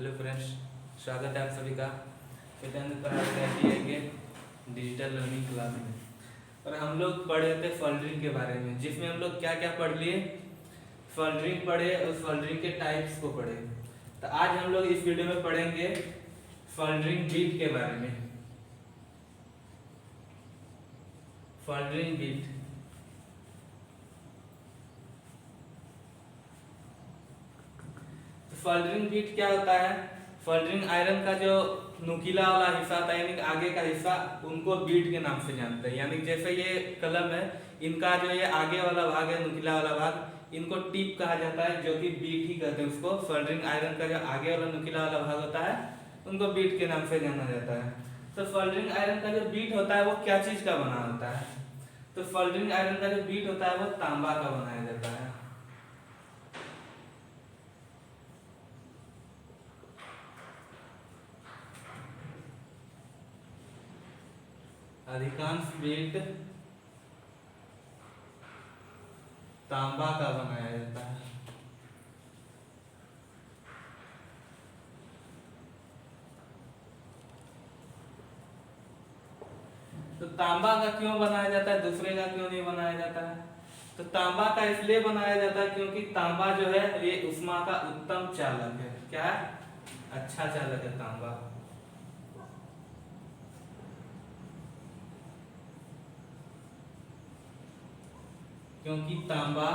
Hello friends, स्वागत है आप सभी का वेदांत पढ़ाई के डिजिटल लर्निंग क्लास में। और हम लोग पढ़े थे फोल्डरिंग के बारे में, जिसमें हम लोग क्या क्या पढ़ लिए। फोल्डरिंग पढ़े और फोल्डरिंग के टाइप्स को पढ़े। तो आज हम लोग इस वीडियो में पढ़ेंगे फोल्डरिंग बीट के बारे में। फोल्डरिंग बीट फोल्डरिंग बीट क्या होता है। फोल्डरिंग आयरन का जो नुकीला वाला हिस्सा होता है, यानी कि आगे का हिस्सा, उनको बीट के नाम से जानते हैं। यानी जैसे ये कलम है, इनका जो ये आगे वाला भाग है, नुकीला वाला भाग, इनको टिप कहा जाता है, जो कि बीट ही कहते हैं उसको। फोल्डरिंग आयरन का जो आगे वाला नुकीला वाला भाग होता है, उनको बीट के नाम से जाना जाता है। तो फोल्डरिंग आयरन का जो बीट होता है वो क्या चीज का बना होता है। तो फोल्डरिंग आयरन का जो बीट होता है वो तांबा का बनाया जाता है। अधिकांश बीट तांबा का बनाया जाता है। तो तांबा का क्यों बनाया जाता है, दूसरे का क्यों नहीं बनाया जाता है। तो तांबा का इसलिए बनाया जाता है क्योंकि तांबा जो है ये ऊष्मा का उत्तम चालक है। क्या है? अच्छा चालक है तांबा। क्योंकि तांबा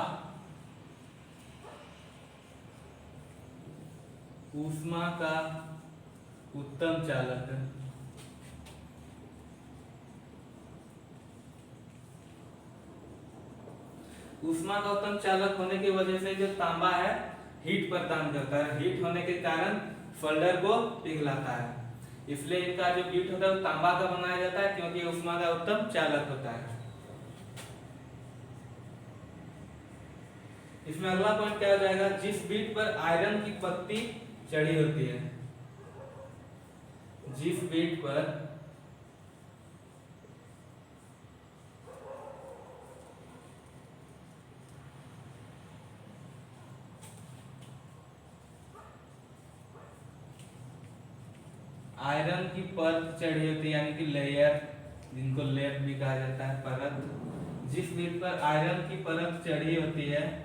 ऊष्मा का उत्तम चालक है। ऊष्मा का उत्तम चालक होने की वजह से जो तांबा है हीट प्रदान करता है। हीट होने के कारण फोल्डर को पिघलाता है। इसलिए इनका जो बीट होता है वो तांबा का बनाया जाता है, क्योंकि ऊष्मा का उत्तम चालक होता है। इसमें अगला पॉइंट क्या हो जाएगा, जिस बीट पर आयरन की पत्ती चढ़ी होती है, जिस बीट पर आयरन की परत चढ़ी होती है, यानी कि लेयर, जिनको लेयर भी कहा जाता है, परत। जिस बीट पर आयरन की परत चढ़ी होती है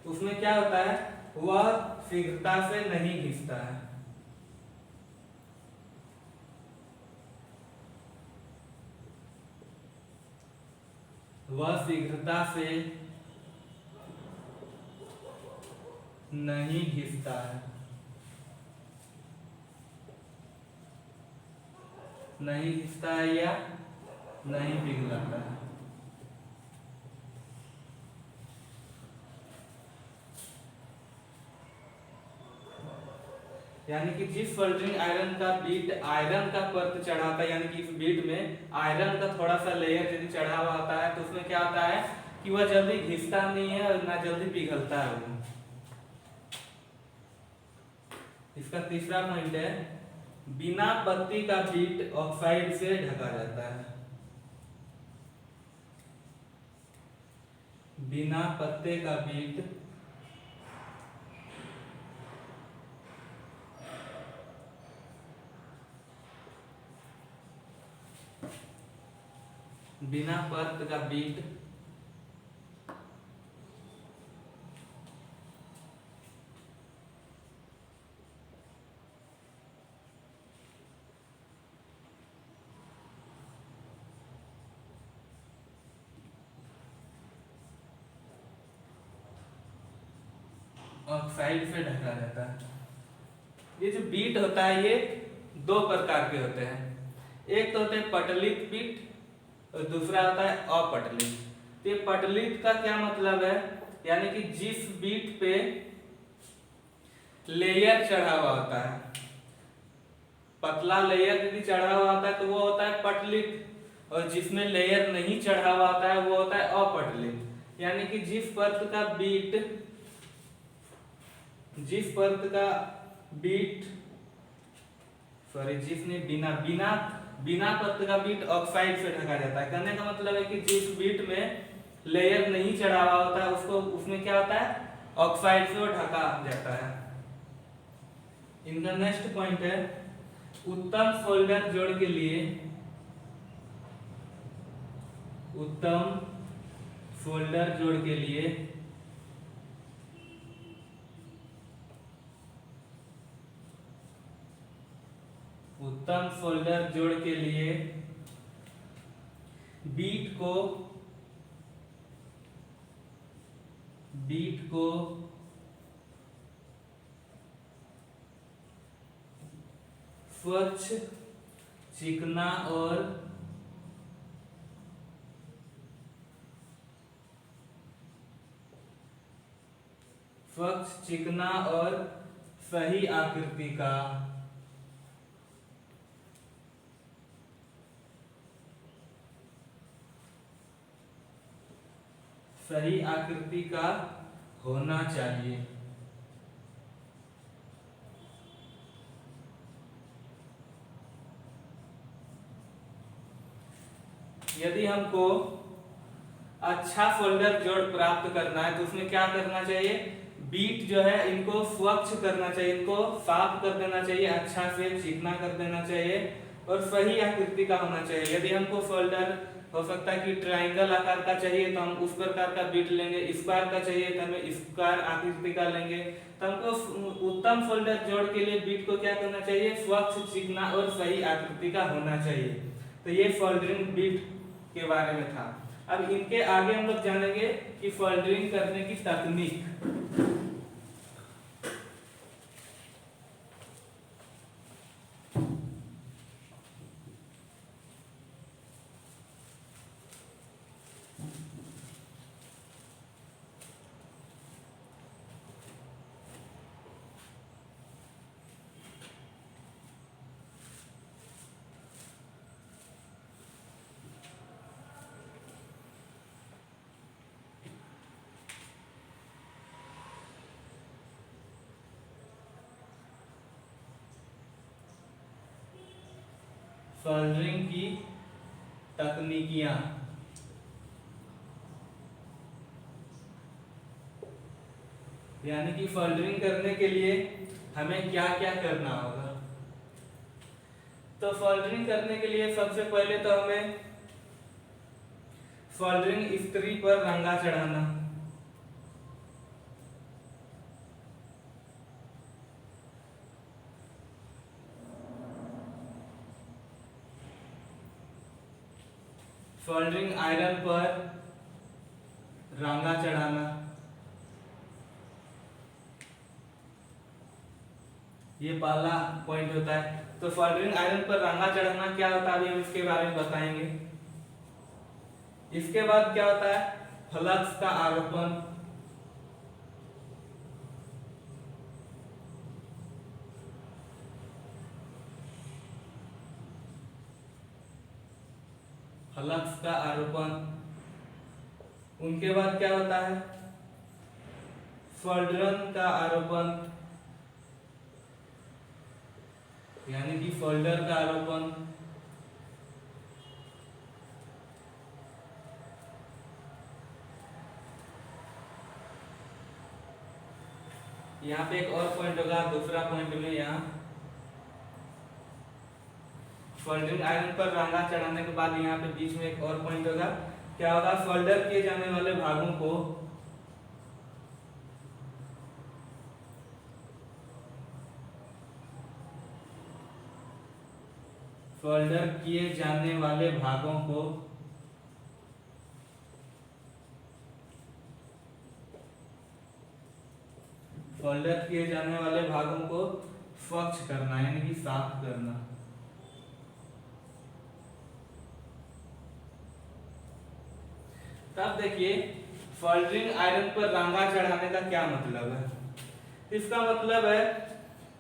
उसमें क्या होता है, वह शीघ्रता से नहीं घिसता है। वह शीघ्रता से नहीं घिसता है, नहीं घिसता है या नहीं पिघलाता है। यानी कि जिस फोल्डरिंग आयरन का बीट आयरन का परत चढ़ाता है, यानी कि इस बीट में आयरन का थोड़ा सा लेयर यदि चढ़ा हुआ होता है, तो उसमें क्या होता है कि वह जल्दी घिसता नहीं है और ना जल्दी पिघलता है वो। इसका तीसरा पॉइंट है, बिना पत्ती का बीट ऑक्साइड से ढका जाता है। बिना पत्ते का बीट बिना परत का बीट ऑक्साइड से ढका जाता है। ये जो बीट होता है ये दो प्रकार के होते हैं। एक तो होते हैं पटलित बीट और दूसरा होता है अपटलित। तो ये पटलित का क्या मतलब है, यानी कि जिस बीट पे लेयर चढ़ा हुआ होता है, पतला लेयर यदि चढ़ा हुआ होता है तो वो होता है पटलित, और जिसमें लेयर नहीं चढ़ा हुआ होता है वो होता है अपटलित। यानी कि जिस परत का बीट जिसने बिना परत का बीट ऑक्साइड से ढका जाता है। कहने का मतलब है कि जिस बीट में लेयर नहीं चढ़ा हुआ होता है उसको, उसमें क्या होता है, ऑक्साइड से वो ढका जाता है। इनका नेक्स्ट पॉइंट है उत्तम फोल्डर जोड़ के लिए, उत्तम फोल्डर जोड़ के लिए उत्तम फोल्डर जोड़ के लिए बीट को स्वच्छ, चिकना और सही आकृति का होना चाहिए। यदि हमको अच्छा फोल्डर जोड़ प्राप्त करना है तो उसमें क्या करना चाहिए, बीट जो है इनको स्वच्छ करना चाहिए, इनको साफ कर देना चाहिए, अच्छा से चिकना कर देना चाहिए और सही आकृति का होना चाहिए। यदि हमको फोल्डर हो सकता है कि ट्रायंगल आकार का चाहिए तो हम उस प्रकार का बीट लेंगे, स्क्वायर का चाहिए तो हमें स्क्वायर आकृति का लेंगे। तो हमको उत्तम फोल्डर जोड़ के लिए बीट को क्या करना चाहिए, स्वच्छ, चिकना और सही आकृति का होना चाहिए। तो ये फोल्डरिंग बीट के बारे में था। अब इनके आगे हम लोग जानेंगे कि फोल्डरिंग करने की तकनीक। फोल्डरिंग की तकनीकियां, यानी कि फोल्डरिंग करने के लिए हमें क्या क्या करना होगा। तो फोल्डरिंग करने के लिए सबसे पहले तो हमें फोल्डरिंग इस्त्री पर रंगा चढ़ाना, फोल्डरिंग आयरन पर रंगा चढ़ाना, ये पहला पॉइंट होता है। तो फोल्डरिंग आयरन पर रंगा चढ़ाना क्या होता है, अभी हम इसके बारे में बताएंगे। इसके बाद क्या होता है, फ्लक्स का आरोपण, फ्लक्स का आरोपण। उनके बाद क्या होता है, फोल्डरन का आरोपण, यानी कि फोल्डर का आरोपण। यहाँ पे एक और पॉइंट होगा, दूसरा पॉइंट में यहाँ फोल्डरिंग आयरन पर रंगा चढ़ाने के बाद यहाँ पे बीच में एक और पॉइंट होगा, क्या होगा, फोल्डर किए जाने वाले भागों को फोल्डर किए जाने वाले भागों को फोल्डर किए जाने वाले भागों को स्वच्छ करना, यानी कि साफ करना। तब देखिए फोल्डरिंग आयरन पर रंगा चढ़ाने का क्या मतलब है। इसका मतलब है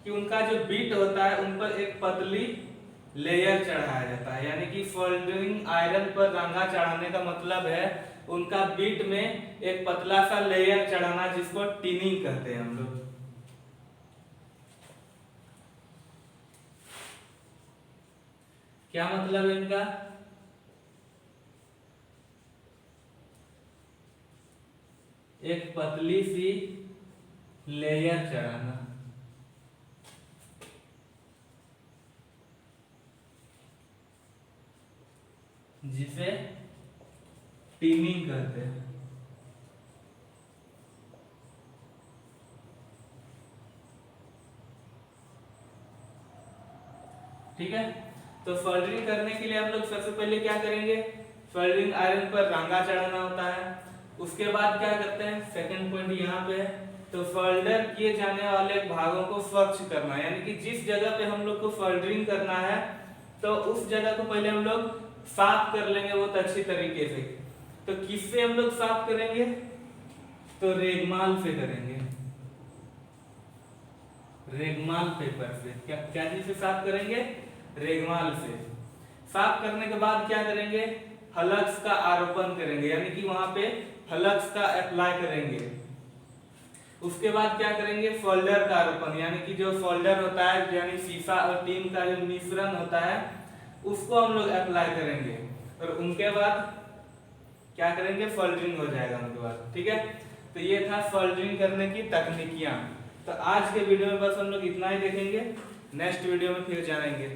कि उनका जो बीट होता है उन पर एक पतली लेयर चढ़ाया जाता है, यानी कि फोल्डरिंग आयरन पर रंगा चढ़ाने का मतलब है उनका बीट में एक पतला सा लेयर चढ़ाना, जिसको टिनिंग कहते हैं हम लोग। क्या मतलब है इनका, एक पतली सी लेयर चढ़ाना, जिसे टीमिंग कहते हैं। ठीक है, तो सोल्डरिंग करने के लिए हम लोग सबसे पहले क्या करेंगे, सोल्डरिंग आयरन पर रंगा चढ़ाना होता है। उसके बाद क्या करते हैं, सेकंड पॉइंट यहाँ पे है, तो सोल्डर किए जाने वाले भागों को स्वच्छ करना, यानी कि जिस जगह पे हम लोग को सोल्डरिंग करना है तो उस जगह को पहले हम लोग साफ कर लेंगे बहुत अच्छी तरीके से। तो किससे हम लोग साफ करेंगे, तो रेगमाल से करेंगे, रेगमाल पेपर से। क्या क्या चीज से साफ करेंगे, रेगमाल से। साफ करने के बाद क्या करेंगे, फ्लक्स का आरोपण करेंगे, यानी कि वहां पे फ्लक्स का अप्लाई करेंगे। उसके बाद क्या करेंगे, फोल्डर का आरोपण, यानी कि जो फोल्डर होता है यानी शीशा और टीन का जो मिश्रण होता है उसको हम लोग अप्लाई करेंगे। और उनके बाद क्या करेंगे, सोल्डरिंग हो जाएगा उनके बाद। ठीक है, तो ये था सोल्डरिंग करने की तकनीकियां। तो आज के वीडियो में बस हम लोग इतना ही देखेंगे, नेक्स्ट वीडियो में फिर जानेंगे।